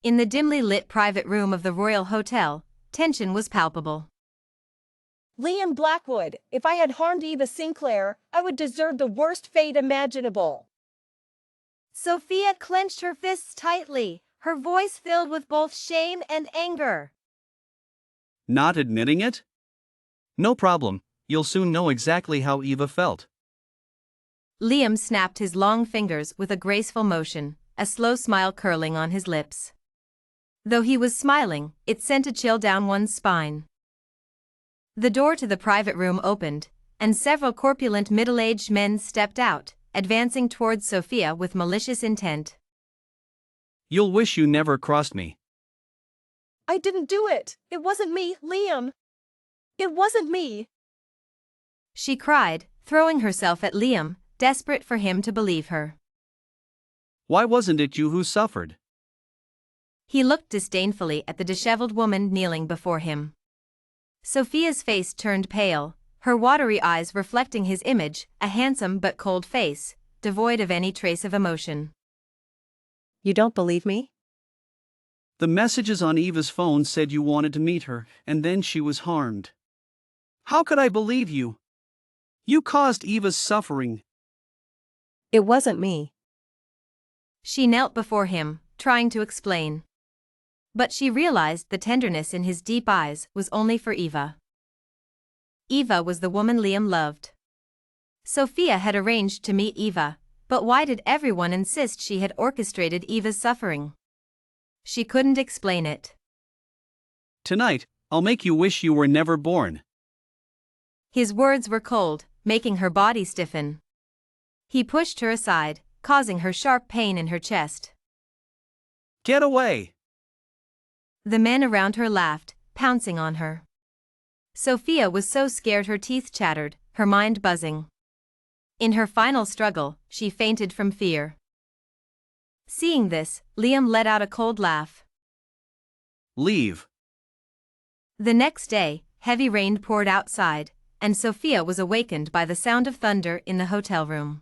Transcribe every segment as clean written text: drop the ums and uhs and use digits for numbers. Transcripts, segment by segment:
In the dimly lit private room of the Royal Hotel, tension was palpable. Liam Blackwood, if I had harmed Eva Sinclair, I would deserve the worst fate imaginable. Sophia clenched her fists tightly, her voice filled with both shame and anger. Not admitting it? No problem, you'll soon know exactly how Eva felt. Liam snapped his long fingers with a graceful motion, a slow smile curling on his lips. Though he was smiling, it sent a chill down one's spine. The door to the private room opened, and several corpulent middle-aged men stepped out, advancing towards Sophia with malicious intent. You'll wish you never crossed me. I didn't do it. It wasn't me, Liam. It wasn't me. She cried, throwing herself at Liam, desperate for him to believe her. Why wasn't it you who suffered? He looked disdainfully at the disheveled woman kneeling before him. Sophia's face turned pale, her watery eyes reflecting his image, a handsome but cold face, devoid of any trace of emotion. You don't believe me? The messages on Eva's phone said you wanted to meet her, and then she was harmed. How could I believe you? You caused Eva's suffering. It wasn't me. She knelt before him, trying to explain. But she realized the tenderness in his deep eyes was only for Eva. Eva was the woman Liam loved. Sophia had arranged to meet Eva, but why did everyone insist she had orchestrated Eva's suffering? She couldn't explain it. Tonight, I'll make you wish you were never born. His words were cold, making her body stiffen. He pushed her aside, causing her sharp pain in her chest. Get away! The men around her laughed, pouncing on her. Sophia was so scared her teeth chattered, her mind buzzing. In her final struggle, she fainted from fear. Seeing this, Liam let out a cold laugh. Leave. The next day, heavy rain poured outside, and Sophia was awakened by the sound of thunder in the hotel room.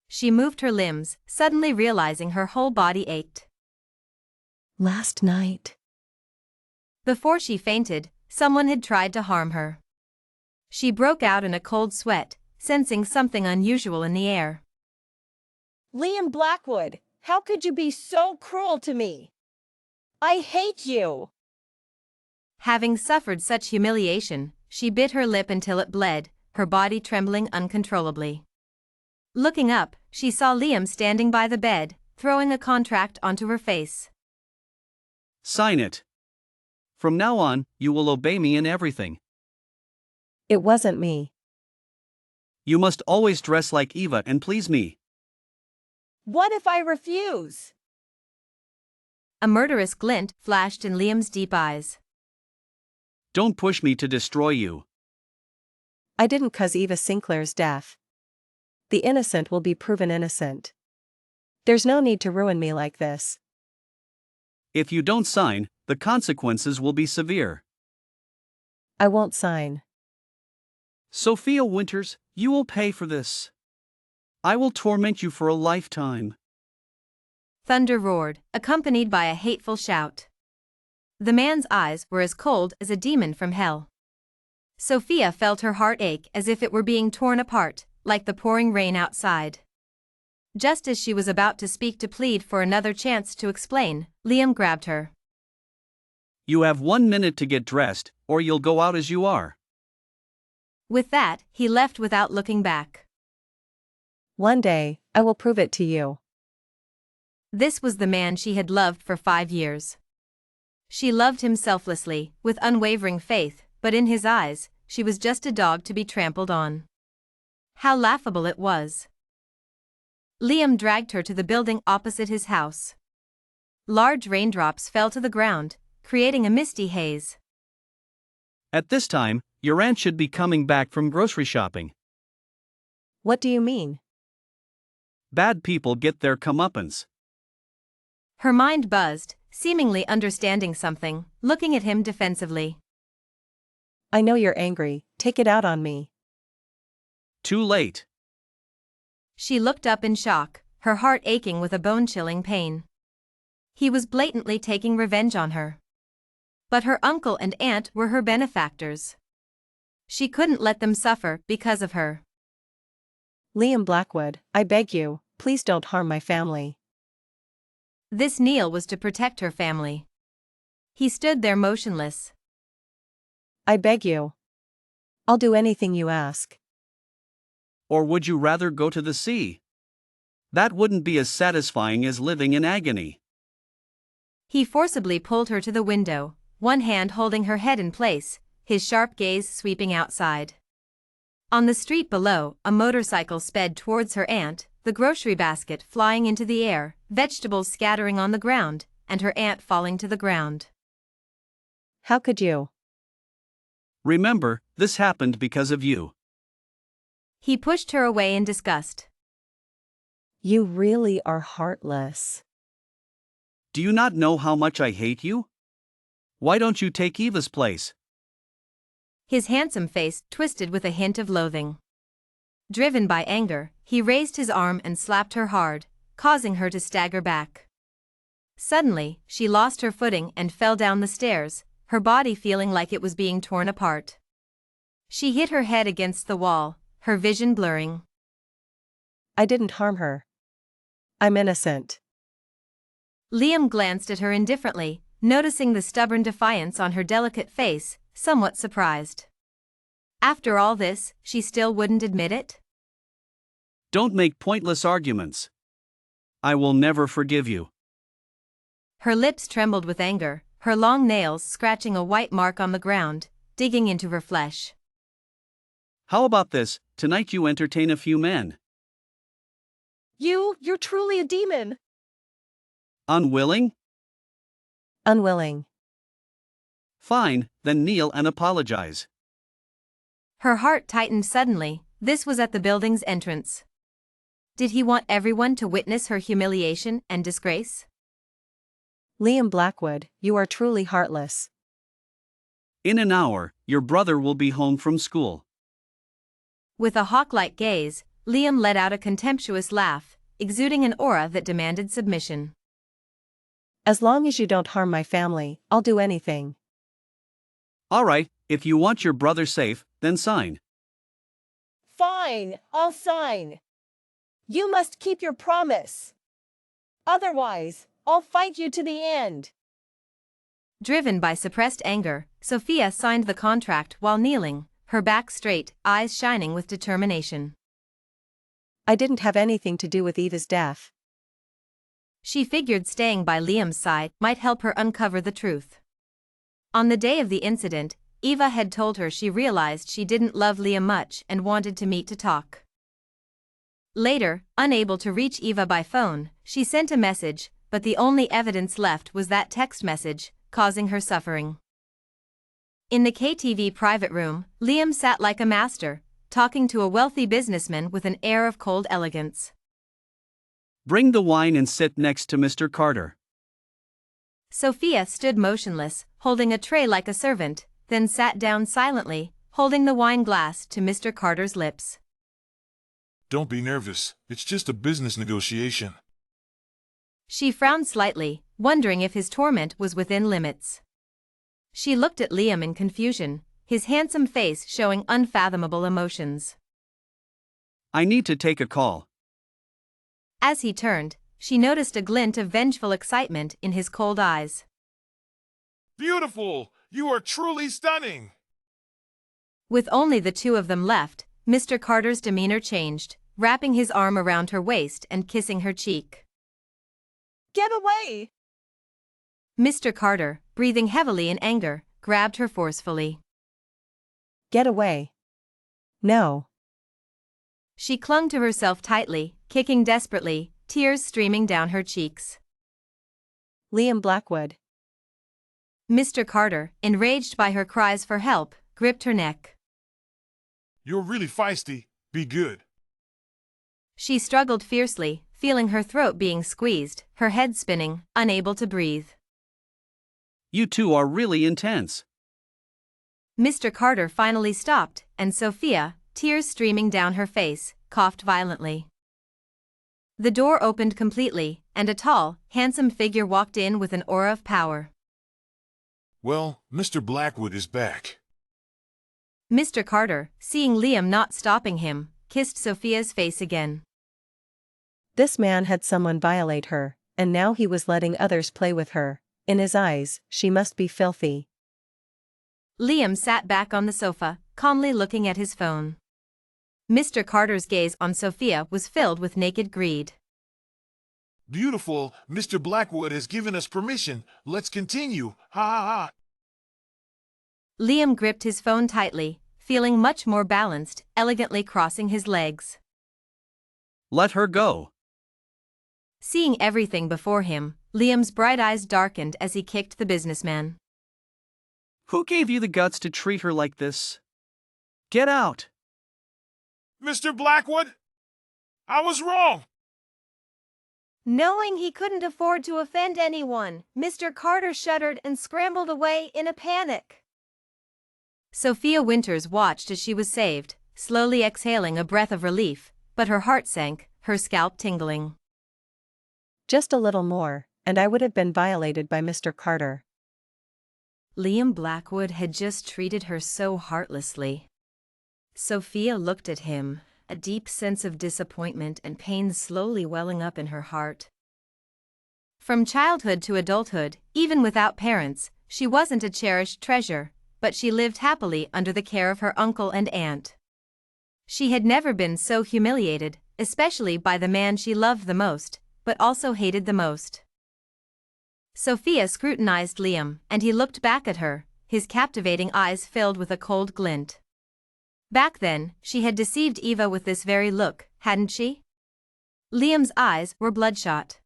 She moved her limbs, suddenly realizing her whole body ached. Last night. Before she fainted, someone had tried to harm her. She broke out in a cold sweat, sensing something unusual in the air. Liam Blackwood, how could you be so cruel to me? I hate you. Having suffered such humiliation, she bit her lip until it bled, her body trembling uncontrollably. Looking up, she saw Liam standing by the bed, throwing a contract onto her face. Sign it. From now on, you will obey me in everything. It wasn't me. You must always dress like Eva and please me. What if I refuse? A murderous glint flashed in Liam's deep eyes. Don't push me to destroy you. I didn't cause Eva Sinclair's death. The innocent will be proven innocent. There's no need to ruin me like this. If you don't sign, the consequences will be severe. I won't sign. Sophia Winters, you will pay for this. I will torment you for a lifetime. Thunder roared, accompanied by a hateful shout. The man's eyes were as cold as a demon from hell. Sophia felt her heart ache as if it were being torn apart, like the pouring rain outside. Just as she was about to speak to plead for another chance to explain, Liam grabbed her. You have 1 minute to get dressed, or you'll go out as you are. With that, he left without looking back. One day, I will prove it to you. This was the man she had loved for 5 years. She loved him selflessly, with unwavering faith, but in his eyes, she was just a dog to be trampled on. How laughable it was. Liam dragged her to the building opposite his house. Large raindrops fell to the ground, creating a misty haze. At this time, your aunt should be coming back from grocery shopping. What do you mean? Bad people get their comeuppance. Her mind buzzed, seemingly understanding something, looking at him defensively. I know you're angry, take it out on me. Too late. She looked up in shock, her heart aching with a bone-chilling pain. He was blatantly taking revenge on her. But her uncle and aunt were her benefactors. She couldn't let them suffer because of her. Liam Blackwood, I beg you, please don't harm my family. This Neil was to protect her family. He stood there motionless. I beg you. I'll do anything you ask. Or would you rather go to the sea? That wouldn't be as satisfying as living in agony. He forcibly pulled her to the window, one hand holding her head in place, his sharp gaze sweeping outside. On the street below, a motorcycle sped towards her aunt, the grocery basket flying into the air, vegetables scattering on the ground, and her aunt falling to the ground. How could you? Remember, this happened because of you. He pushed her away in disgust. You really are heartless. Do you not know how much I hate you? Why don't you take Eva's place? His handsome face twisted with a hint of loathing. Driven by anger, he raised his arm and slapped her hard, causing her to stagger back. Suddenly, she lost her footing and fell down the stairs, her body feeling like it was being torn apart. She hit her head against the wall, her vision blurring. I didn't harm her. I'm innocent. Liam glanced at her indifferently, noticing the stubborn defiance on her delicate face, somewhat surprised. After all this, she still wouldn't admit it? Don't make pointless arguments. I will never forgive you. Her lips trembled with anger, her long nails scratching a white mark on the ground, digging into her flesh. How about this? Tonight you entertain a few men. You're truly a demon. Unwilling? Unwilling. Fine, then kneel and apologize. Her heart tightened suddenly. This was at the building's entrance. Did he want everyone to witness her humiliation and disgrace? Liam Blackwood, you are truly heartless. In an hour, your brother will be home from school. With a hawk-like gaze, Liam let out a contemptuous laugh, exuding an aura that demanded submission. As long as you don't harm my family, I'll do anything. All right, if you want your brother safe, then sign. Fine, I'll sign. You must keep your promise. Otherwise, I'll fight you to the end. Driven by suppressed anger, Sophia signed the contract while kneeling, her back straight, eyes shining with determination. I didn't have anything to do with Eva's death. She figured staying by Liam's side might help her uncover the truth. On the day of the incident, Eva had told her she realized she didn't love Liam much and wanted to meet to talk. Later, unable to reach Eva by phone, she sent a message, but the only evidence left was that text message, causing her suffering. In the KTV private room, Liam sat like a master, talking to a wealthy businessman with an air of cold elegance. Bring the wine and sit next to Mr. Carter. Sophia stood motionless, holding a tray like a servant, then sat down silently, holding the wine glass to Mr. Carter's lips. Don't be nervous, it's just a business negotiation. She frowned slightly, wondering if his torment was within limits. She looked at Liam in confusion, his handsome face showing unfathomable emotions. I need to take a call. As he turned, she noticed a glint of vengeful excitement in his cold eyes. Beautiful! You are truly stunning! With only the two of them left, Mr. Carter's demeanor changed, wrapping his arm around her waist and kissing her cheek. Get away! Mr. Carter, breathing heavily in anger, grabbed her forcefully. Get away. No. She clung to herself tightly, kicking desperately, tears streaming down her cheeks. Liam Blackwood. Mr. Carter, enraged by her cries for help, gripped her neck. You're really feisty. Be good. She struggled fiercely, feeling her throat being squeezed, her head spinning, unable to breathe. You two are really intense. Mr. Carter finally stopped, and Sophia, tears streaming down her face, coughed violently. The door opened completely, and a tall, handsome figure walked in with an aura of power. Well, Mr. Blackwood is back. Mr. Carter, seeing Liam not stopping him, kissed Sophia's face again. This man had someone violate her, and now he was letting others play with her. In his eyes, she must be filthy. Liam sat back on the sofa, calmly looking at his phone. Mr. Carter's gaze on Sophia was filled with naked greed. Beautiful, Mr. Blackwood has given us permission. Let's continue. Ha ha ha. Liam gripped his phone tightly, feeling much more balanced, elegantly crossing his legs. Let her go. Seeing everything before him, Liam's bright eyes darkened as he kicked the businessman. Who gave you the guts to treat her like this? Get out! Mr. Blackwood, I was wrong. Knowing he couldn't afford to offend anyone, Mr. Carter shuddered and scrambled away in a panic. Sophia Winters watched as she was saved, slowly exhaling a breath of relief, but her heart sank, her scalp tingling. Just a little more, and I would have been violated by Mr. Carter. Liam Blackwood had just treated her so heartlessly. Sophia looked at him, a deep sense of disappointment and pain slowly welling up in her heart. From childhood to adulthood, even without parents, she wasn't a cherished treasure, but she lived happily under the care of her uncle and aunt. She had never been so humiliated, especially by the man she loved the most, but also hated the most. Sophia scrutinized Liam, and he looked back at her, his captivating eyes filled with a cold glint. Back then, she had deceived Eva with this very look, hadn't she? Liam's eyes were bloodshot.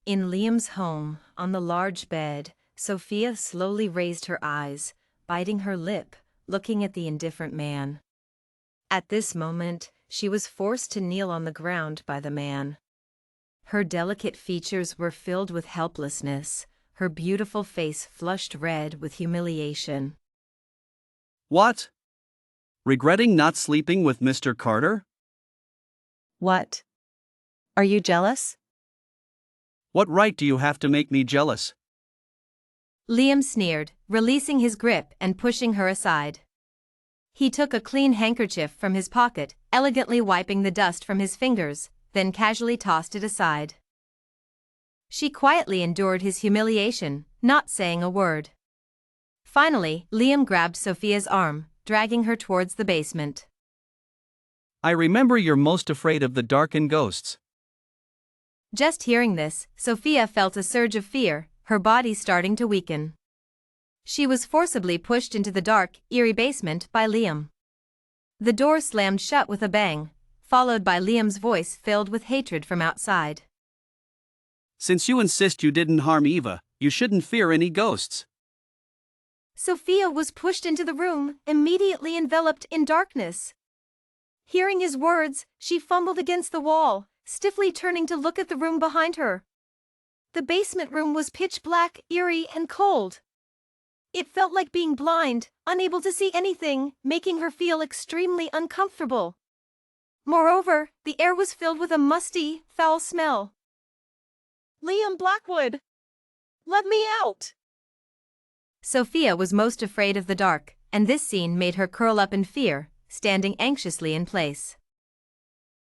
In Liam's home, on the large bed, Sophia slowly raised her eyes, biting her lip, looking at the indifferent man. At this moment, she was forced to kneel on the ground by the man. Her delicate features were filled with helplessness, her beautiful face flushed red with humiliation. What? Regretting not sleeping with Mr. Carter? What? Are you jealous? What right do you have to make me jealous? Liam sneered, releasing his grip and pushing her aside. He took a clean handkerchief from his pocket, elegantly wiping the dust from his fingers, then casually tossed it aside. She quietly endured his humiliation, not saying a word. Finally, Liam grabbed Sophia's arm, dragging her towards the basement. I remember you're most afraid of the dark and ghosts. Just hearing this, Sophia felt a surge of fear, her body starting to weaken. She was forcibly pushed into the dark, eerie basement by Liam. The door slammed shut with a bang, followed by Liam's voice filled with hatred from outside. Since you insist you didn't harm Eva, you shouldn't fear any ghosts. Sophia was pushed into the room, immediately enveloped in darkness. Hearing his words, she fumbled against the wall, stiffly turning to look at the room behind her. The basement room was pitch black, eerie, and cold. It felt like being blind, unable to see anything, making her feel extremely uncomfortable. Moreover, the air was filled with a musty, foul smell. Liam Blackwood! Let me out! Sophia was most afraid of the dark, and this scene made her curl up in fear, standing anxiously in place.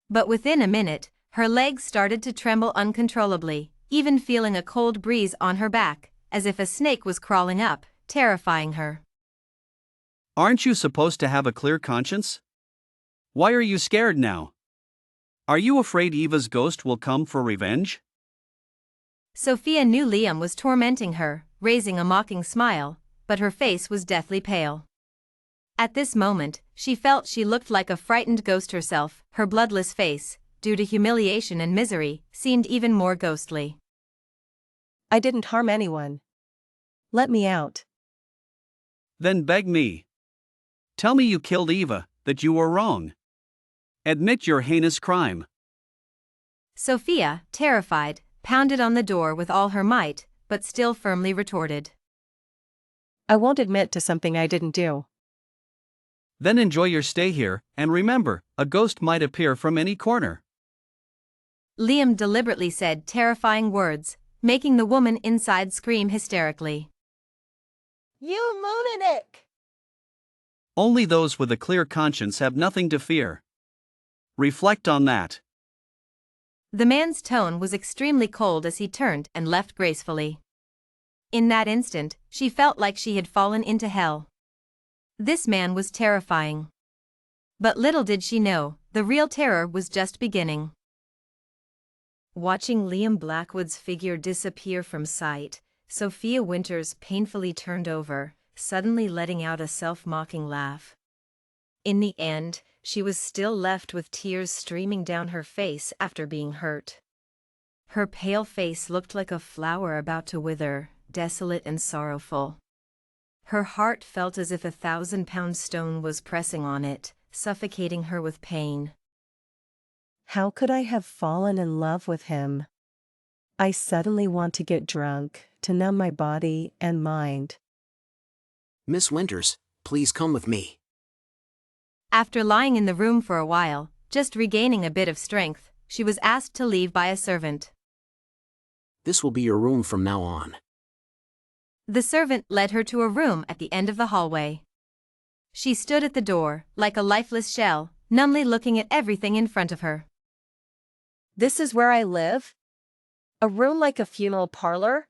But within a minute, her legs started to tremble uncontrollably, even feeling a cold breeze on her back, as if a snake was crawling up, terrifying her. Aren't you supposed to have a clear conscience? Why are you scared now? Are you afraid Eva's ghost will come for revenge? Sophia knew Liam was tormenting her, raising a mocking smile, but her face was deathly pale. At this moment, she felt she looked like a frightened ghost herself, her bloodless face, due to humiliation and misery, seemed even more ghostly. I didn't harm anyone. Let me out. Then beg me. Tell me you killed Eva, that you were wrong. Admit your heinous crime. Sophia, terrified, pounded on the door with all her might, but still firmly retorted. I won't admit to something I didn't do. Then enjoy your stay here, and remember, a ghost might appear from any corner. Liam deliberately said terrifying words, making the woman inside scream hysterically. You lunatic! Only those with a clear conscience have nothing to fear. Reflect on that. The man's tone was extremely cold as he turned and left gracefully. In that instant, she felt like she had fallen into hell. This man was terrifying. But little did she know, the real terror was just beginning. Watching Liam Blackwood's figure disappear from sight, Sophia Winters painfully turned over, suddenly letting out a self-mocking laugh. In the end, she was still left with tears streaming down her face after being hurt. Her pale face looked like a flower about to wither, desolate and sorrowful. Her heart felt as if a 1,000-pound stone was pressing on it, suffocating her with pain. How could I have fallen in love with him? I suddenly want to get drunk, to numb my body and mind. Miss Winters, please come with me. After lying in the room for a while, just regaining a bit of strength, she was asked to leave by a servant. This will be your room from now on. The servant led her to a room at the end of the hallway. She stood at the door, like a lifeless shell, numbly looking at everything in front of her. This is where I live? A room like a funeral parlor?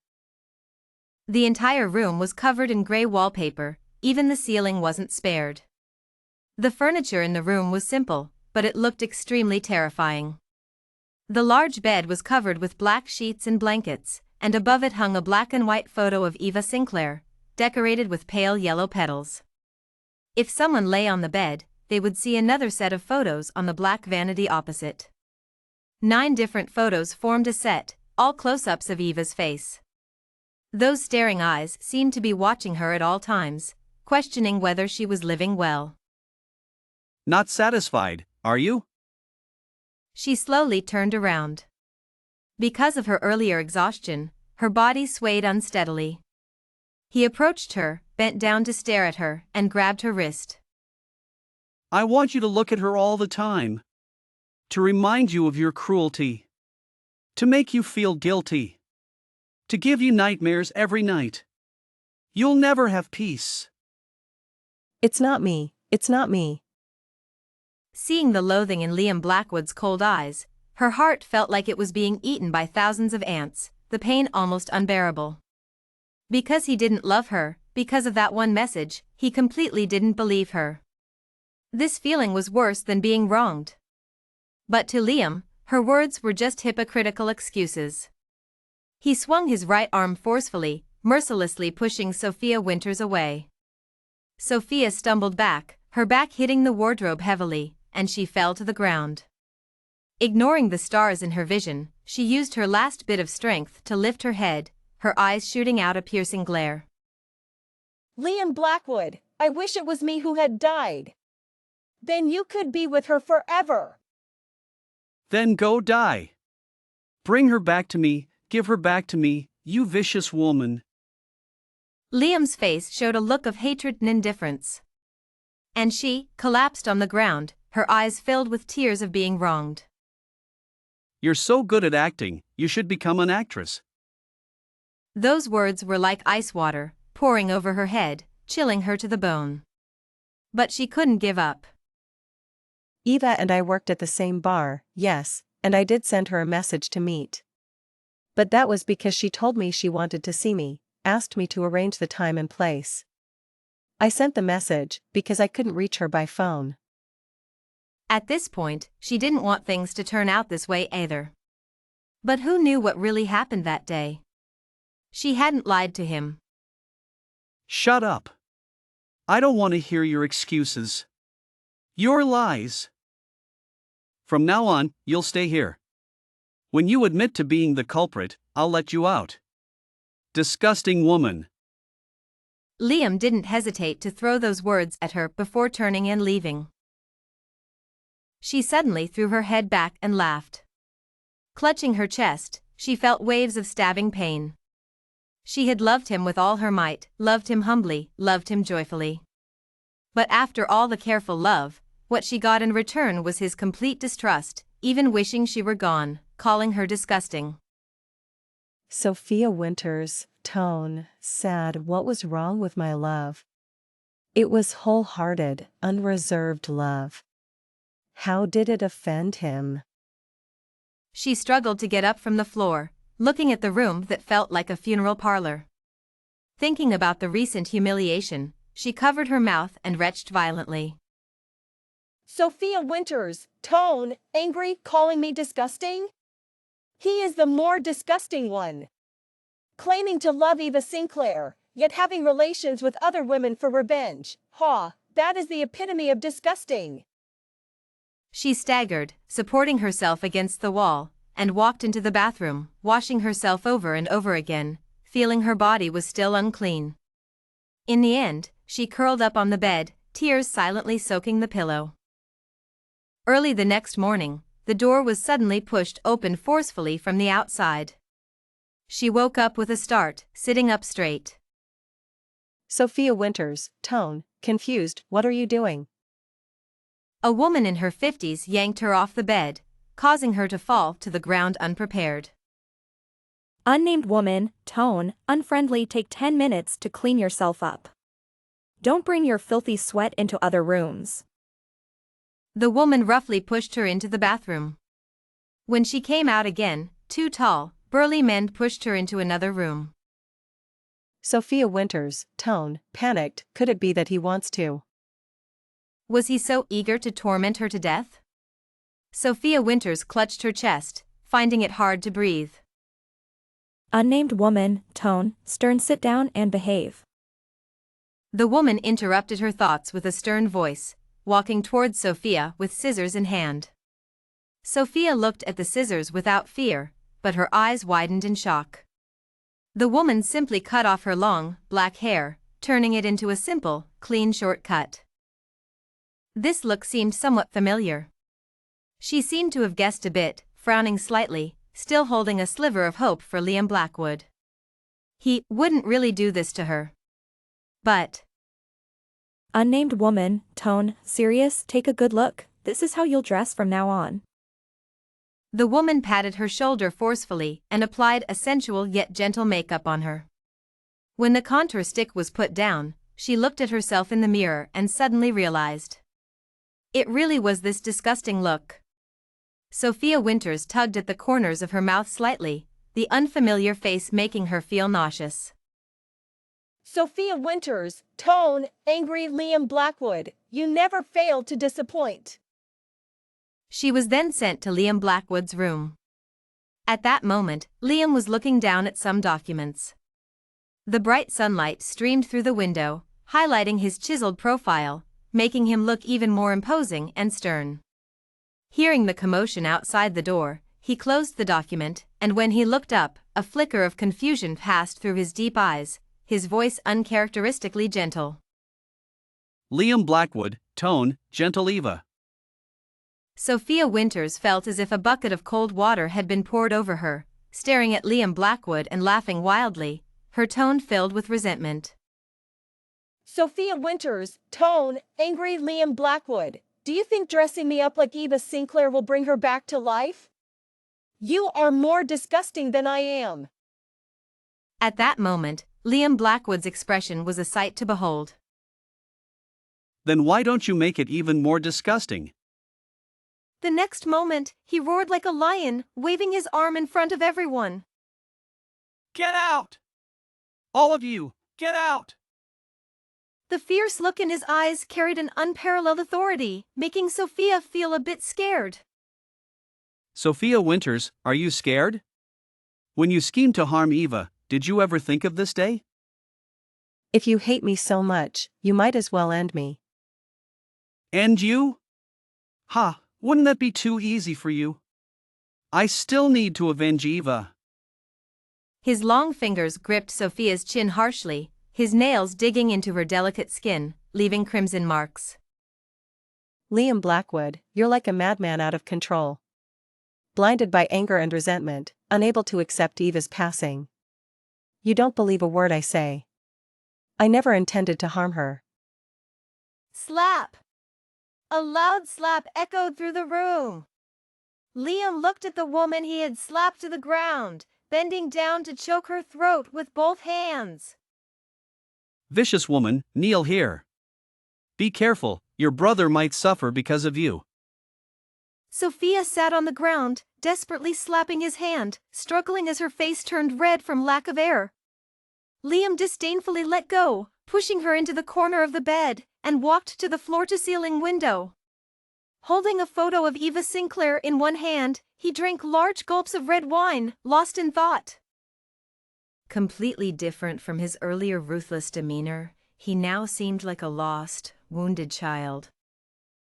The entire room was covered in gray wallpaper, even the ceiling wasn't spared. The furniture in the room was simple, but it looked extremely terrifying. The large bed was covered with black sheets and blankets, and above it hung a black and white photo of Eva Sinclair, decorated with pale yellow petals. If someone lay on the bed, they would see another set of photos on the black vanity opposite. 9 different photos formed a set, all close-ups of Eva's face. Those staring eyes seemed to be watching her at all times, questioning whether she was living well. Not satisfied, are you? She slowly turned around. Because of her earlier exhaustion, her body swayed unsteadily. He approached her, bent down to stare at her, and grabbed her wrist. I want you to look at her all the time. To remind you of your cruelty. To make you feel guilty. To give you nightmares every night. You'll never have peace. It's not me, it's not me. Seeing the loathing in Liam Blackwood's cold eyes, her heart felt like it was being eaten by thousands of ants, the pain almost unbearable. Because he didn't love her, because of that one message, he completely didn't believe her. This feeling was worse than being wronged. But to Liam, her words were just hypocritical excuses. He swung his right arm forcefully, mercilessly pushing Sophia Winters away. Sophia stumbled back, her back hitting the wardrobe heavily, and she fell to the ground. Ignoring the stars in her vision, she used her last bit of strength to lift her head, her eyes shooting out a piercing glare. Liam Blackwood, I wish it was me who had died. Then you could be with her forever. Then go die. Bring her back to me, give her back to me, you vicious woman. Liam's face showed a look of hatred and indifference. And she collapsed on the ground, her eyes filled with tears of being wronged. You're so good at acting, you should become an actress. Those words were like ice water, pouring over her head, chilling her to the bone. But she couldn't give up. Eva and I worked at the same bar, yes, and I did send her a message to meet. But that was because she told me she wanted to see me, asked me to arrange the time and place. I sent the message because I couldn't reach her by phone. At this point, she didn't want things to turn out this way either. But who knew what really happened that day? She hadn't lied to him. Shut up. I don't want to hear your excuses. Your lies. From now on, you'll stay here. When you admit to being the culprit, I'll let you out. Disgusting woman. Liam didn't hesitate to throw those words at her before turning and leaving. She suddenly threw her head back and laughed. Clutching her chest, she felt waves of stabbing pain. She had loved him with all her might, loved him humbly, loved him joyfully. But after all the careful love, what she got in return was his complete distrust, even wishing she were gone, calling her disgusting. Sophia Winters, tone, sad. What was wrong with my love? It was wholehearted, unreserved love. How did it offend him? She struggled to get up from the floor, looking at the room that felt like a funeral parlor. Thinking about the recent humiliation, she covered her mouth and retched violently. Sophia Winters, tone, angry, calling me disgusting? He is the more disgusting one. Claiming to love Eva Sinclair, yet having relations with other women for revenge. That is the epitome of disgusting. She staggered, supporting herself against the wall, and walked into the bathroom, washing herself over and over again, feeling her body was still unclean. In the end, she curled up on the bed, tears silently soaking the pillow. Early the next morning, the door was suddenly pushed open forcefully from the outside. She woke up with a start, sitting up straight. Sophia Winters, tone, confused. What are you doing? A woman in her 50s yanked her off the bed, causing her to fall to the ground unprepared. Unnamed woman, tone, unfriendly. Take 10 minutes to clean yourself up. Don't bring your filthy sweat into other rooms. The woman roughly pushed her into the bathroom. When she came out again, two tall, burly men pushed her into another room. Sophia Winters, tone, panicked. Could it be that he wants to? Was he so eager to torment her to death? Sophia Winters clutched her chest, finding it hard to breathe. Unnamed woman, tone, stern. Sit down and behave. The woman interrupted her thoughts with a stern voice, walking towards Sophia with scissors in hand. Sophia looked at the scissors without fear, but her eyes widened in shock. The woman simply cut off her long, black hair, turning it into a simple, clean shortcut. This look seemed somewhat familiar. She seemed to have guessed a bit, frowning slightly, still holding a sliver of hope for Liam Blackwood. He wouldn't really do this to her. But Unnamed woman, tone, serious. Take a good look. This is how you'll dress from now on. the woman patted her shoulder forcefully and applied a sensual yet gentle makeup on her. When the contour stick was put down, she looked at herself in the mirror and suddenly realized. It really was this disgusting look. Sophia Winters tugged at the corners of her mouth slightly, the unfamiliar face making her feel nauseous. Sophia Winters, tone, angry Liam Blackwood, you never failed to disappoint. She was then sent to Liam Blackwood's room. At that moment, Liam was looking down at some documents. The bright sunlight streamed through the window, highlighting his chiseled profile, making him look even more imposing and stern. Hearing the commotion outside the door, he closed the document, and when he looked up, a flicker of confusion passed through his deep eyes, his voice uncharacteristically gentle. Liam Blackwood, tone, gentle Eva. Sophia Winters felt as if a bucket of cold water had been poured over her, staring at Liam Blackwood and laughing wildly, her tone filled with resentment. Sophia Winters, tone, angry Liam Blackwood, do you think dressing me up like Eva Sinclair will bring her back to life? You are more disgusting than I am. At that moment, Liam Blackwood's expression was a sight to behold. Then why don't you make it even more disgusting? The next moment, he roared like a lion, waving his arm in front of everyone. Get out! All of you, get out! The fierce look in his eyes carried an unparalleled authority, making Sophia feel a bit scared. Sophia Winters, are you scared? When you schemed to harm Eva, did you ever think of this day? If you hate me so much, you might as well end me. And you? Ha, wouldn't that be too easy for you? I still need to avenge Eva. His long fingers gripped Sophia's chin harshly, his nails digging into her delicate skin, leaving crimson marks. Liam Blackwood, you're like a madman out of control. Blinded by anger and resentment, unable to accept Eva's passing. You don't believe a word I say. I never intended to harm her. Slap! A loud slap echoed through the room. Liam looked at the woman he had slapped to the ground, bending down to choke her throat with both hands. Vicious woman, kneel here. Be careful, your brother might suffer because of you. Sophia sat on the ground, desperately slapping his hand, struggling as her face turned red from lack of air. Liam disdainfully let go, pushing her into the corner of the bed, and walked to the floor-to-ceiling window. Holding a photo of Eva Sinclair in one hand, he drank large gulps of red wine, lost in thought. Completely different from his earlier ruthless demeanor, he now seemed like a lost, wounded child.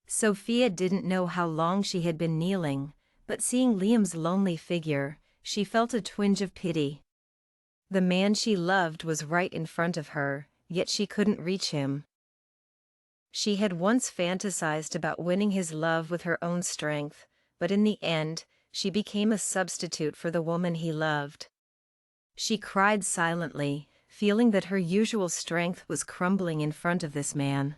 Sophia didn't know how long she had been kneeling, but seeing Liam's lonely figure, she felt a twinge of pity. The man she loved was right in front of her, yet she couldn't reach him. She had once fantasized about winning his love with her own strength, but in the end, she became a substitute for the woman he loved. She cried silently, feeling that her usual strength was crumbling in front of this man.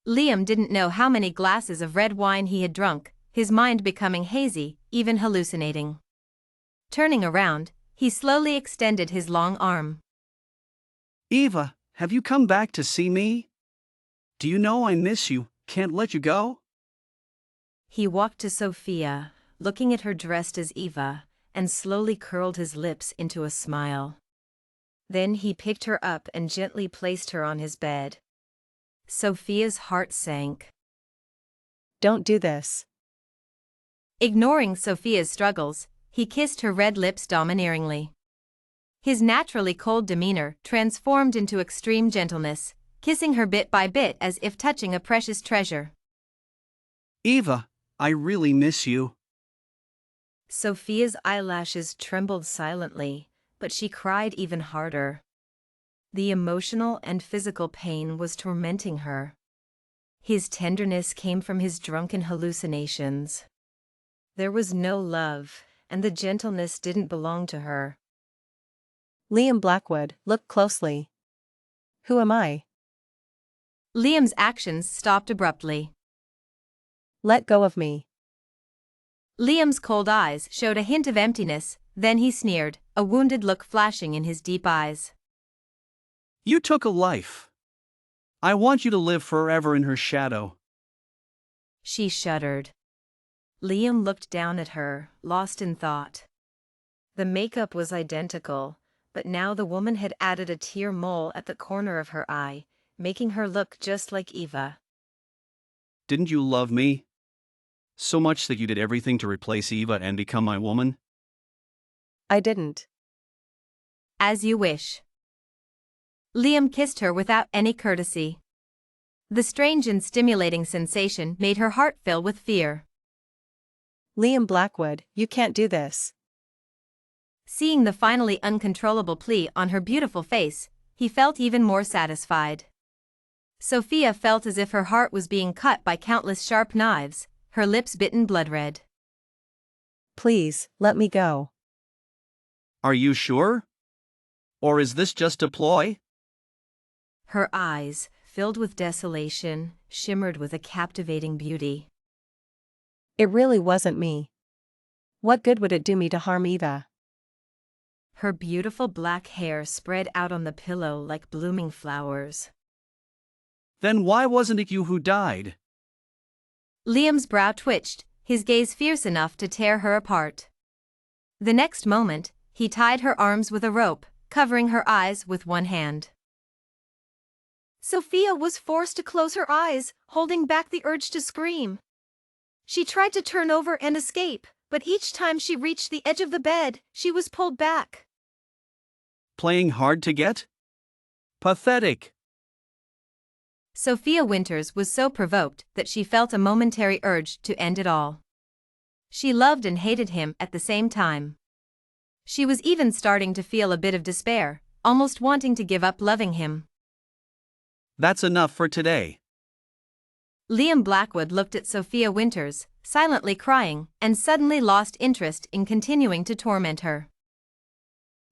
Liam didn't know how many glasses of red wine he had drunk, his mind becoming hazy, even hallucinating. Turning around, he slowly extended his long arm. Eva, have you come back to see me? Do you know I miss you, can't let you go? He walked to Sophia, looking at her dressed as Eva, and slowly curled his lips into a smile. Then he picked her up and gently placed her on his bed. Sophia's heart sank. Don't do this. Ignoring Sophia's struggles, he kissed her red lips domineeringly. His naturally cold demeanor transformed into extreme gentleness, kissing her bit by bit as if touching a precious treasure. Eva, I really miss you. Sophia's eyelashes trembled silently, but she cried even harder. The emotional and physical pain was tormenting her. His tenderness came from his drunken hallucinations. There was no love, and the gentleness didn't belong to her. Liam Blackwood, look closely. Who am I? Liam's actions stopped abruptly. Let go of me. Liam's cold eyes showed a hint of emptiness, then he sneered, a wounded look flashing in his deep eyes. You took a life. I want you to live forever in her shadow. She shuddered. Liam looked down at her, lost in thought. The makeup was identical, but now the woman had added a tear mole at the corner of her eye, making her look just like Eva. Didn't you love me? So much that you did everything to replace Eva and become my woman? I didn't. As you wish. Liam kissed her without any courtesy. The strange and stimulating sensation made her heart fill with fear. Liam Blackwood, you can't do this. Seeing the finally uncontrollable plea on her beautiful face, he felt even more satisfied. Sophia felt as if her heart was being cut by countless sharp knives, her lips bitten blood red. Please, let me go. Are you sure? Or is this just a ploy? Her eyes, filled with desolation, shimmered with a captivating beauty. It really wasn't me. What good would it do me to harm Eva? Her beautiful black hair spread out on the pillow like blooming flowers. Then why wasn't it you who died? Liam's brow twitched, his gaze fierce enough to tear her apart. The next moment, he tied her arms with a rope, covering her eyes with one hand. Sophia was forced to close her eyes, holding back the urge to scream. She tried to turn over and escape, but each time she reached the edge of the bed, she was pulled back. Playing hard to get? Pathetic. Sophia Winters was so provoked that she felt a momentary urge to end it all. She loved and hated him at the same time. She was even starting to feel a bit of despair, almost wanting to give up loving him. That's enough for today. Liam Blackwood looked at Sophia Winters, silently crying, and suddenly lost interest in continuing to torment her.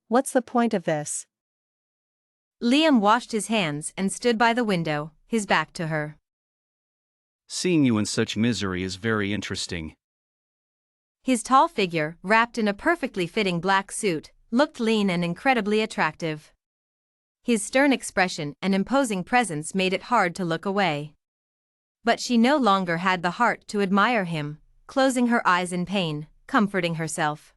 What's the point of this? Liam washed his hands and stood by the window, his back to her. Seeing you in such misery is very interesting. His tall figure, wrapped in a perfectly fitting black suit, looked lean and incredibly attractive. His stern expression and imposing presence made it hard to look away. But she no longer had the heart to admire him, closing her eyes in pain, comforting herself.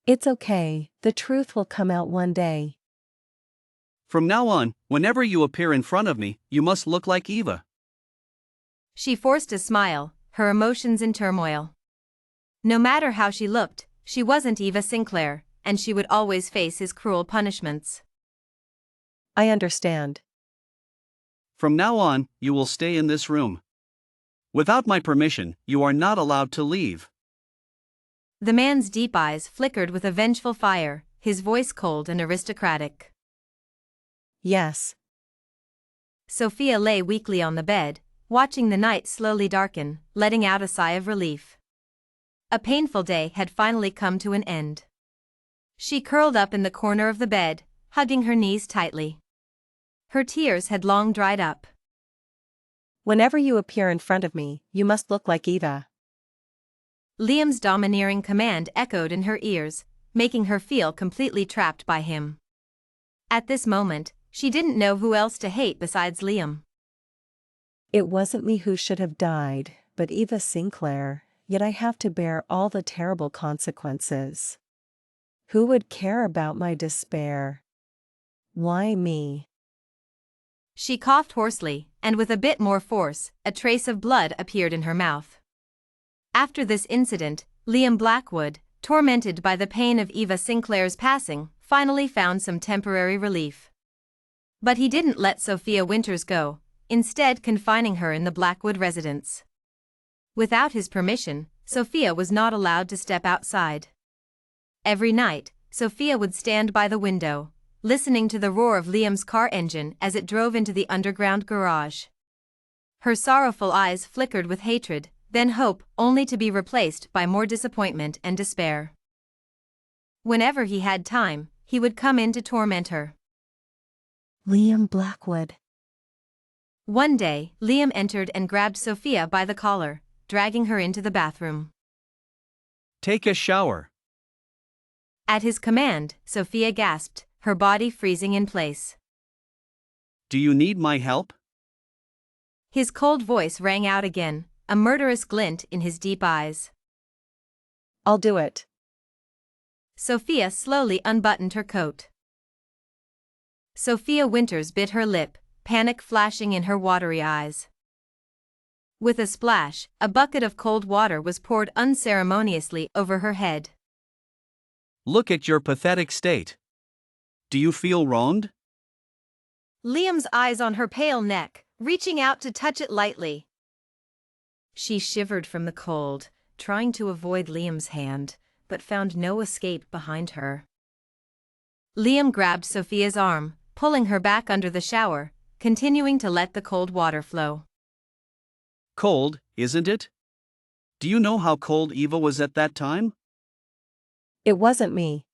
It's okay, the truth will come out one day. From now on, whenever you appear in front of me, you must look like Eva. She forced a smile, her emotions in turmoil. No matter how she looked, she wasn't Eva Sinclair, and she would always face his cruel punishments. I understand. From now on, you will stay in this room. Without my permission, you are not allowed to leave. The man's deep eyes flickered with a vengeful fire, his voice cold and aristocratic. Yes. Sophia lay weakly on the bed, watching the night slowly darken, letting out a sigh of relief. A painful day had finally come to an end. She curled up in the corner of the bed, hugging her knees tightly. Her tears had long dried up. Whenever you appear in front of me, you must look like Eva. Liam's domineering command echoed in her ears, making her feel completely trapped by him. At this moment, she didn't know who else to hate besides Liam. It wasn't me who should have died, but Eva Sinclair, yet I have to bear all the terrible consequences. Who would care about my despair? Why me? She coughed hoarsely, and with a bit more force, a trace of blood appeared in her mouth. After this incident, Liam Blackwood, tormented by the pain of Eva Sinclair's passing, finally found some temporary relief. But he didn't let Sophia Winters go, instead confining her in the Blackwood residence. Without his permission, Sophia was not allowed to step outside. Every night, Sophia would stand by the window, listening to the roar of Liam's car engine as it drove into the underground garage. Her sorrowful eyes flickered with hatred, then hope, only to be replaced by more disappointment and despair. Whenever he had time, he would come in to torment her. Liam Blackwood. One day, Liam entered and grabbed Sophia by the collar, dragging her into the bathroom. Take a shower. At his command, Sophia gasped, her body freezing in place. Do you need my help? His cold voice rang out again, a murderous glint in his deep eyes. I'll do it. Sophia slowly unbuttoned her coat. Sophia Winters bit her lip, panic flashing in her watery eyes. With a splash, a bucket of cold water was poured unceremoniously over her head. Look at your pathetic state. Do you feel wronged? Liam's eyes on her pale neck, reaching out to touch it lightly. She shivered from the cold, trying to avoid Liam's hand, but found no escape behind her. Liam grabbed Sophia's arm, pulling her back under the shower, continuing to let the cold water flow. Cold, isn't it? Do you know how cold Eva was at that time? It wasn't me.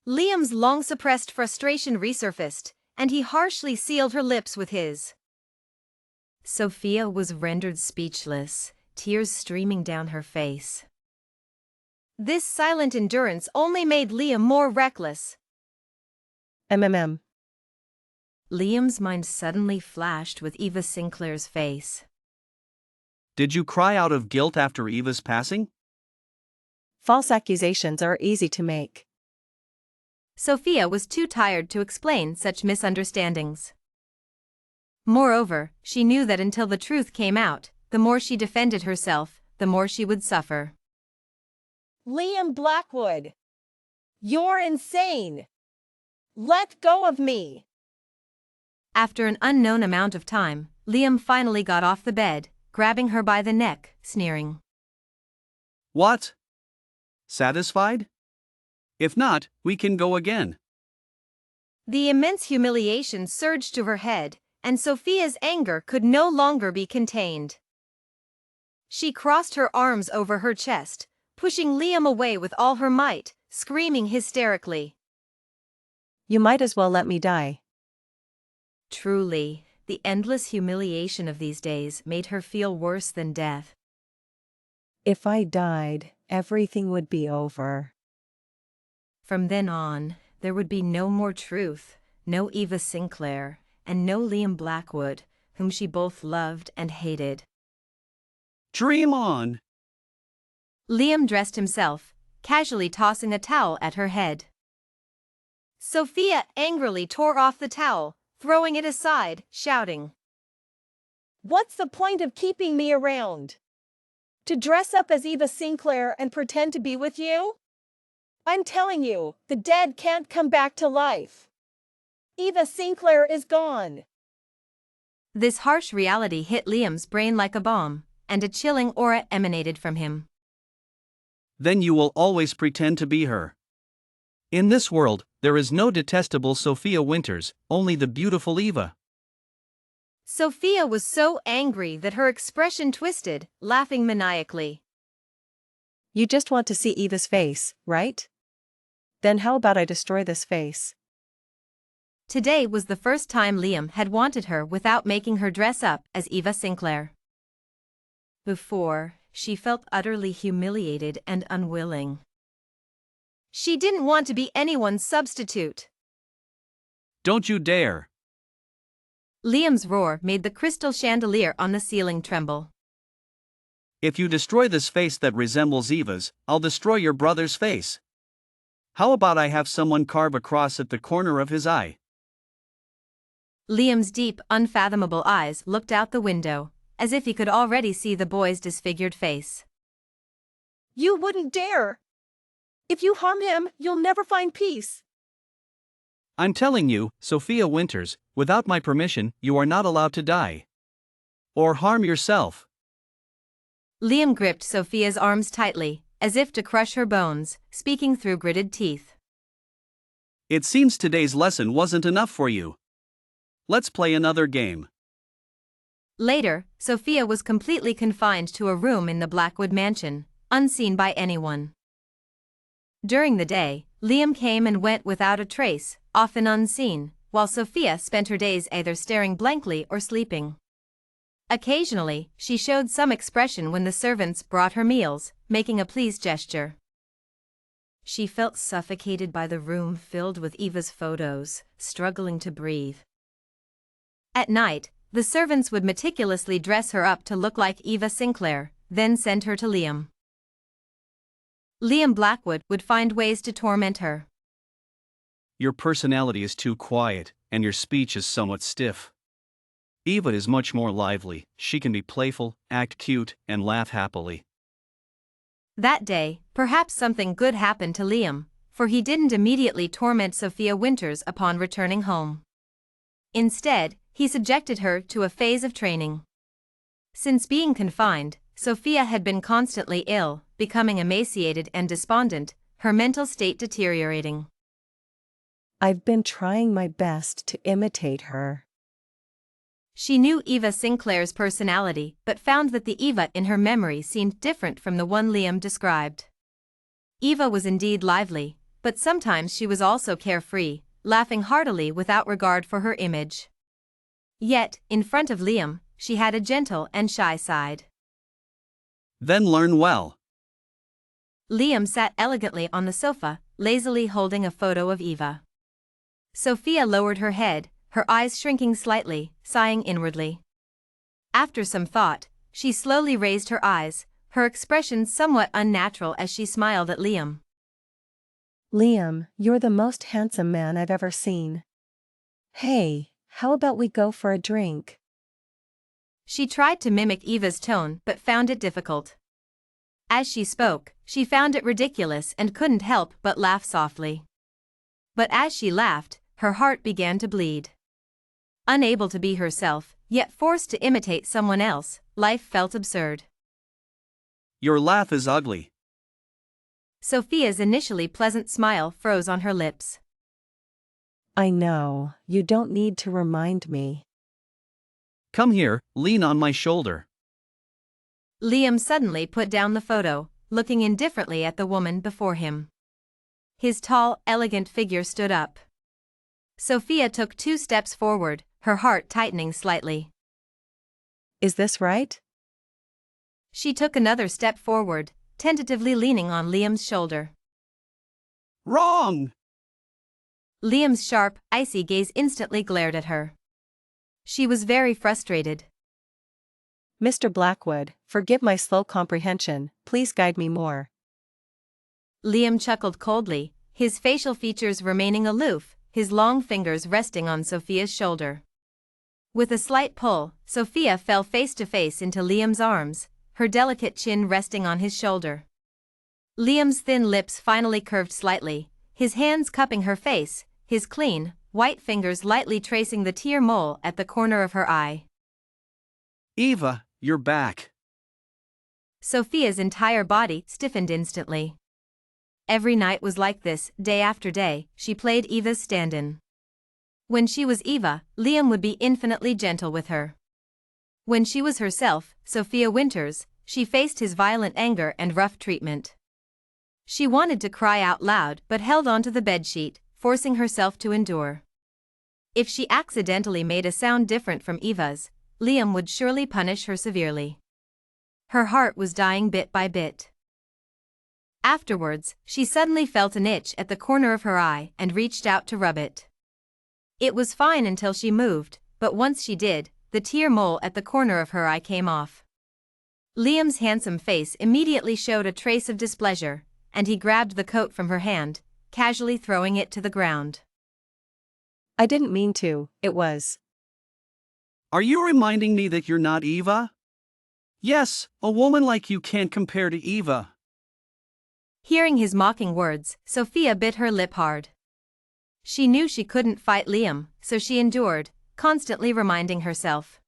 Liam's long-suppressed frustration resurfaced, and he harshly sealed her lips with his. Sophia was rendered speechless, tears streaming down her face. This silent endurance only made Liam more reckless. MMM. Liam's mind suddenly flashed with Eva Sinclair's face. Did you cry out of guilt after Eva's passing? False accusations are easy to make. Sophia was too tired to explain such misunderstandings. Moreover, she knew that until the truth came out, the more she defended herself, the more she would suffer. Liam Blackwood! You're insane! Let go of me! After an unknown amount of time, Liam finally got off the bed, grabbing her by the neck, sneering. What? Satisfied? If not, we can go again. The immense humiliation surged to her head, and Sophia's anger could no longer be contained. She crossed her arms over her chest, pushing Liam away with all her might, screaming hysterically. You might as well let me die. Truly, the endless humiliation of these days made her feel worse than death. If I died, everything would be over. From then on, there would be no more truth, no Eva Sinclair, and no Liam Blackwood, whom she both loved and hated. Dream on! Liam dressed himself, casually tossing a towel at her head. Sophia angrily tore off the towel, throwing it aside, shouting, "What's the point of keeping me around? To dress up as Eva Sinclair and pretend to be with you? I'm telling you, the dead can't come back to life. Eva Sinclair is gone." This harsh reality hit Liam's brain like a bomb, and a chilling aura emanated from him. Then you will always pretend to be her. In this world, there is no detestable Sophia Winters, only the beautiful Eva. Sophia was so angry that her expression twisted, laughing maniacally. You just want to see Eva's face, right? Then how about I destroy this face? Today was the first time Liam had wanted her without making her dress up as Eva Sinclair. Before, she felt utterly humiliated and unwilling. She didn't want to be anyone's substitute. Don't you dare! Liam's roar made the crystal chandelier on the ceiling tremble. If you destroy this face that resembles Eva's, I'll destroy your brother's face. How about I have someone carve a cross at the corner of his eye? Liam's deep, unfathomable eyes looked out the window, as if he could already see the boy's disfigured face. You wouldn't dare. If you harm him, you'll never find peace. I'm telling you, Sophia Winters, without my permission, you are not allowed to die. Or harm yourself. Liam gripped Sophia's arms tightly, as if to crush her bones, speaking through gritted teeth. It seems today's lesson wasn't enough for you. Let's play another game. Later, Sophia was completely confined to a room in the Blackwood mansion, unseen by anyone. During the day, Liam came and went without a trace, often unseen, while Sophia spent her days either staring blankly or sleeping. Occasionally, she showed some expression when the servants brought her meals, making a pleased gesture. She felt suffocated by the room filled with Eva's photos, struggling to breathe. At night, the servants would meticulously dress her up to look like Eva Sinclair, then send her to Liam. Liam Blackwood would find ways to torment her. Your personality is too quiet, and your speech is somewhat stiff. Eva is much more lively, she can be playful, act cute, and laugh happily. That day, perhaps something good happened to Liam, for he didn't immediately torment Sophia Winters upon returning home. Instead, he subjected her to a phase of training. Since being confined, Sophia had been constantly ill, becoming emaciated and despondent, her mental state deteriorating. I've been trying my best to imitate her. She knew Eva Sinclair's personality but found that the Eva in her memory seemed different from the one Liam described. Eva was indeed lively, but sometimes she was also carefree, laughing heartily without regard for her image. Yet, in front of Liam, she had a gentle and shy side. Then learn well. Liam sat elegantly on the sofa, lazily holding a photo of Eva. Sophia lowered her head, her eyes shrinking slightly, sighing inwardly. After some thought, she slowly raised her eyes, her expression somewhat unnatural as she smiled at Liam. Liam, you're the most handsome man I've ever seen. Hey, how about we go for a drink? She tried to mimic Eva's tone but found it difficult. As she spoke, she found it ridiculous and couldn't help but laugh softly. But as she laughed, her heart began to bleed. Unable to be herself, yet forced to imitate someone else, life felt absurd. Your laugh is ugly. Sophia's initially pleasant smile froze on her lips. I know, you don't need to remind me. Come here, lean on my shoulder. Liam suddenly put down the photo, looking indifferently at the woman before him. His tall, elegant figure stood up. Sophia took 2 steps forward, her heart tightening slightly. Is this right? She took another step forward, tentatively leaning on Liam's shoulder. Wrong! Liam's sharp, icy gaze instantly glared at her. She was very frustrated. Mr. Blackwood, forgive my slow comprehension, please guide me more. Liam chuckled coldly, his facial features remaining aloof, his long fingers resting on Sophia's shoulder. With a slight pull, Sophia fell face to face into Liam's arms, her delicate chin resting on his shoulder. Liam's thin lips finally curved slightly, his hands cupping her face, his clean, white fingers lightly tracing the tear mole at the corner of her eye. Eva, you're back. Sophia's entire body stiffened instantly. Every night was like this, day after day, she played Eva's stand-in. When she was Eva, Liam would be infinitely gentle with her. When she was herself, Sophia Winters, she faced his violent anger and rough treatment. She wanted to cry out loud but held onto the bedsheet, forcing herself to endure. If she accidentally made a sound different from Eva's, Liam would surely punish her severely. Her heart was dying bit by bit. Afterwards, she suddenly felt an itch at the corner of her eye and reached out to rub it. It was fine until she moved, but once she did, the tear mole at the corner of her eye came off. Liam's handsome face immediately showed a trace of displeasure, and he grabbed the coat from her hand, casually throwing it to the ground. I didn't mean to, it was. Are you reminding me that you're not Eva? Yes, a woman like you can't compare to Eva. Hearing his mocking words, Sophia bit her lip hard. She knew she couldn't fight Liam, so she endured, constantly reminding herself.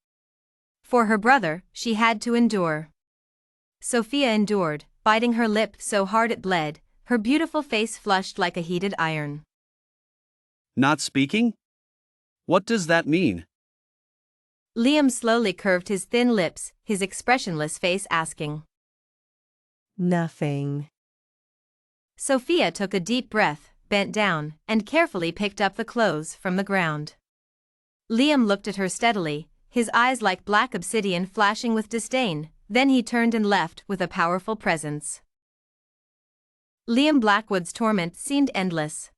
For her brother, she had to endure. Sophia endured, biting her lip so hard it bled, her beautiful face flushed like a heated iron. Not speaking? What does that mean? Liam slowly curved his thin lips, his expressionless face asking. Nothing. Sophia took a deep breath, bent down, and carefully picked up the clothes from the ground. Liam looked at her steadily, his eyes like black obsidian flashing with disdain, then he turned and left with a powerful presence. Liam Blackwood's torment seemed endless.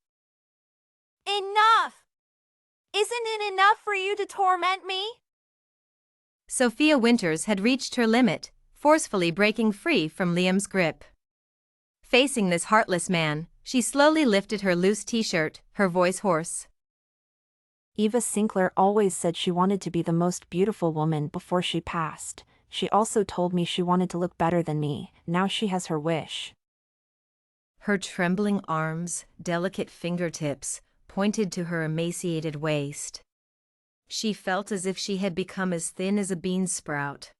Enough! Isn't it enough for you to torment me? Sophia Winters had reached her limit, forcefully breaking free from Liam's grip. Facing this heartless man, she slowly lifted her loose t-shirt, her voice hoarse. Eva Sinclair always said she wanted to be the most beautiful woman before she passed. She also told me she wanted to look better than me. Now she has her wish. Her trembling arms, delicate fingertips, pointed to her emaciated waist. She felt as if she had become as thin as a bean sprout.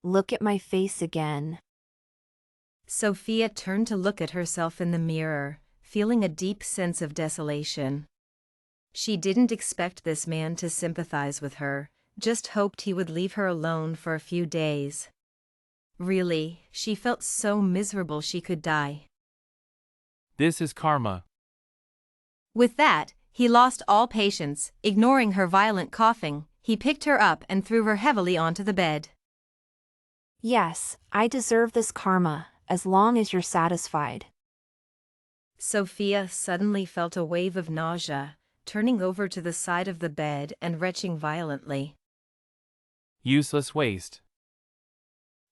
Look at my face again. Sophia turned to look at herself in the mirror, feeling a deep sense of desolation. She didn't expect this man to sympathize with her, just hoped he would leave her alone for a few days. Really, she felt so miserable she could die. This is karma. With that, he lost all patience, ignoring her violent coughing, he picked her up and threw her heavily onto the bed. Yes, I deserve this karma, as long as you're satisfied. Sophia suddenly felt a wave of nausea, turning over to the side of the bed and retching violently. Useless waste.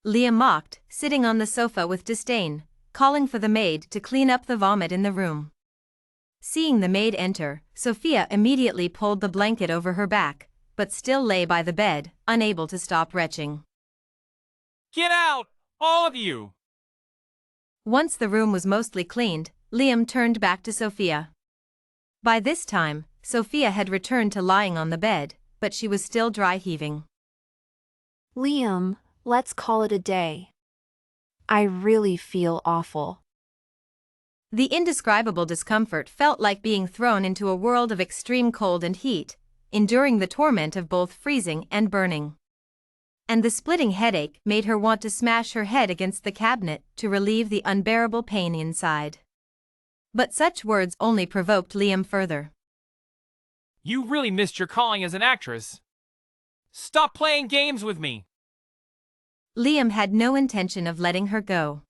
Liam mocked, sitting on the sofa with disdain, calling for the maid to clean up the vomit in the room. Seeing the maid enter, Sophia immediately pulled the blanket over her back, but still lay by the bed, unable to stop retching. Get out, all of you! Once the room was mostly cleaned, Liam turned back to Sophia. By this time, Sophia had returned to lying on the bed, but she was still dry heaving. Liam, let's call it a day. I really feel awful. The indescribable discomfort felt like being thrown into a world of extreme cold and heat, enduring the torment of both freezing and burning. And the splitting headache made her want to smash her head against the cabinet to relieve the unbearable pain inside. But such words only provoked Liam further. You really missed your calling as an actress. Stop playing games with me. Liam had no intention of letting her go.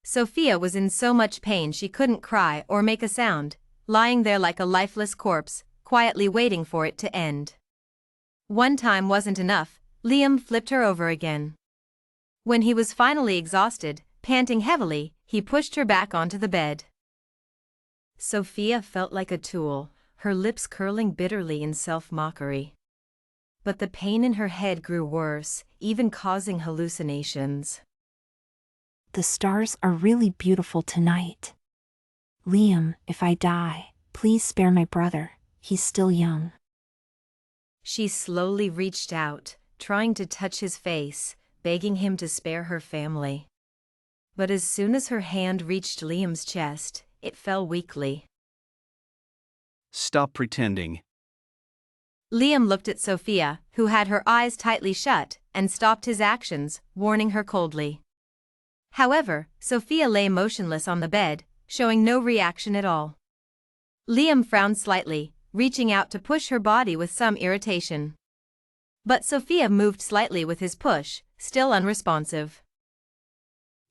Sophia was in so much pain she couldn't cry or make a sound, lying there like a lifeless corpse, quietly waiting for it to end. One time wasn't enough, Liam flipped her over again. When he was finally exhausted, panting heavily, he pushed her back onto the bed. Sophia felt like a tool, her lips curling bitterly in self-mockery. But the pain in her head grew worse, even causing hallucinations. The stars are really beautiful tonight. Liam, if I die, please spare my brother, he's still young. She slowly reached out, trying to touch his face, begging him to spare her family. But as soon as her hand reached Liam's chest, it fell weakly. Stop pretending. Liam looked at Sophia, who had her eyes tightly shut, and stopped his actions, warning her coldly. However, Sophia lay motionless on the bed, showing no reaction at all. Liam frowned slightly, reaching out to push her body with some irritation. But Sophia moved slightly with his push, still unresponsive.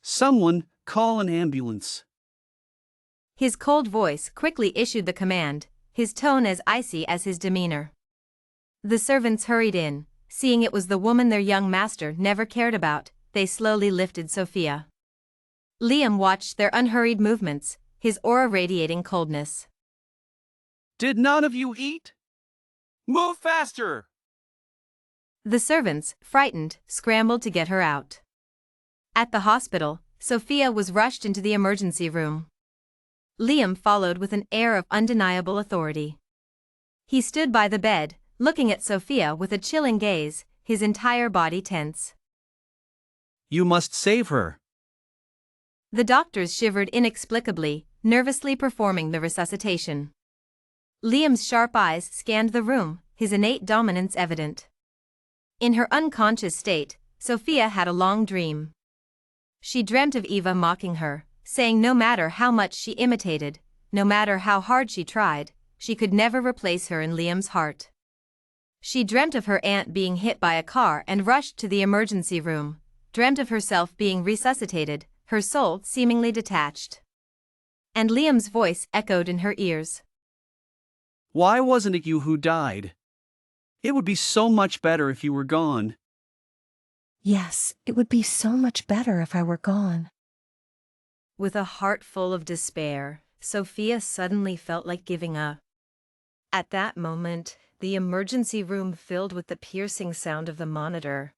Someone, call an ambulance. His cold voice quickly issued the command, his tone as icy as his demeanor. The servants hurried in, seeing it was the woman their young master never cared about. They slowly lifted Sophia. Liam watched their unhurried movements, his aura radiating coldness. Did none of you eat? Move faster! The servants, frightened, scrambled to get her out. At the hospital, Sophia was rushed into the emergency room. Liam followed with an air of undeniable authority. He stood by the bed, looking at Sophia with a chilling gaze, his entire body tense. You must save her. The doctors shivered inexplicably, nervously performing the resuscitation. Liam's sharp eyes scanned the room, his innate dominance evident. In her unconscious state, Sophia had a long dream. She dreamt of Eva mocking her, saying no matter how much she imitated, no matter how hard she tried, she could never replace her in Liam's heart. She dreamt of her aunt being hit by a car and rushed to the emergency room, dreamt of herself being resuscitated, her soul seemingly detached. And Liam's voice echoed in her ears. Why wasn't it you who died? It would be so much better if you were gone. Yes, it would be so much better if I were gone. With a heart full of despair, Sophia suddenly felt like giving up. At that moment, the emergency room filled with the piercing sound of the monitor.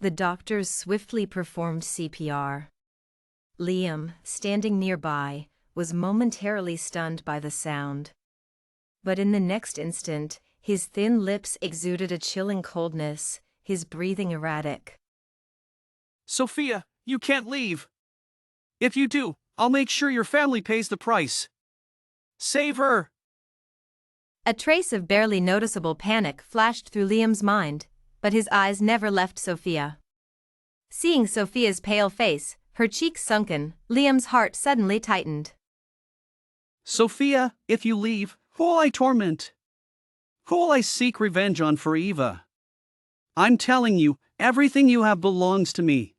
The doctors swiftly performed CPR. Liam, standing nearby, was momentarily stunned by the sound. But in the next instant, his thin lips exuded a chilling coldness, his breathing erratic. Sophia, you can't leave. If you do, I'll make sure your family pays the price. Save her! A trace of barely noticeable panic flashed through Liam's mind, but his eyes never left Sophia. Seeing Sophia's pale face, her cheeks sunken, Liam's heart suddenly tightened. Sophia, if you leave, who will I torment? Who will I seek revenge on for Eva? I'm telling you, everything you have belongs to me.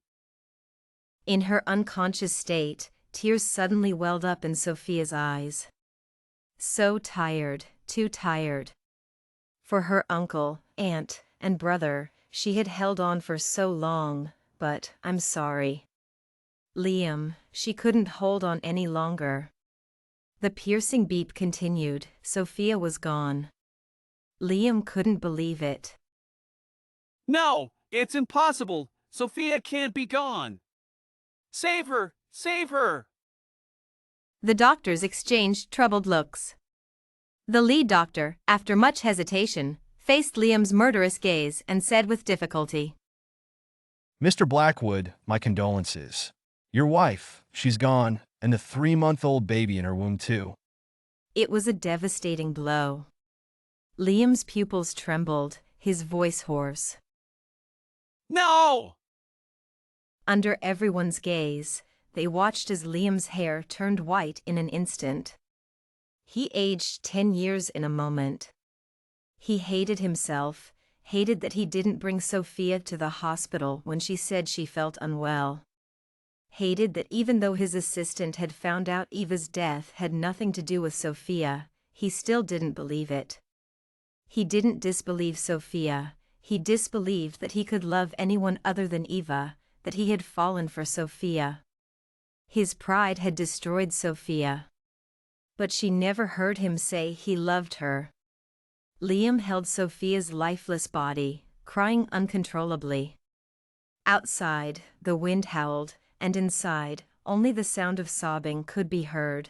In her unconscious state, tears suddenly welled up in Sophia's eyes. So tired, too tired. For her uncle, aunt, and brother, she had held on for so long, but I'm sorry. Liam, she couldn't hold on any longer. The piercing beep continued, Sophia was gone. Liam couldn't believe it. No, it's impossible. Sophia can't be gone. Save her! Save her! The doctors exchanged troubled looks. The lead doctor, after much hesitation, faced Liam's murderous gaze and said with difficulty, Mr. Blackwood, my condolences. Your wife, she's gone, and the 3-month-old baby in her womb too. It was a devastating blow. Liam's pupils trembled, his voice hoarse. No! Under everyone's gaze, they watched as Liam's hair turned white in an instant. He aged 10 years in a moment. He hated himself, Hated that he didn't bring Sophia to the hospital when she said she felt unwell. Hated that even though his assistant had found out Eva's death had nothing to do with Sophia, he still didn't believe it. He didn't disbelieve Sophia, he disbelieved that he could love anyone other than Eva, that he had fallen for Sophia. His pride had destroyed Sophia. But she never heard him say he loved her. Liam held Sophia's lifeless body, crying uncontrollably. Outside, the wind howled, and inside, only the sound of sobbing could be heard.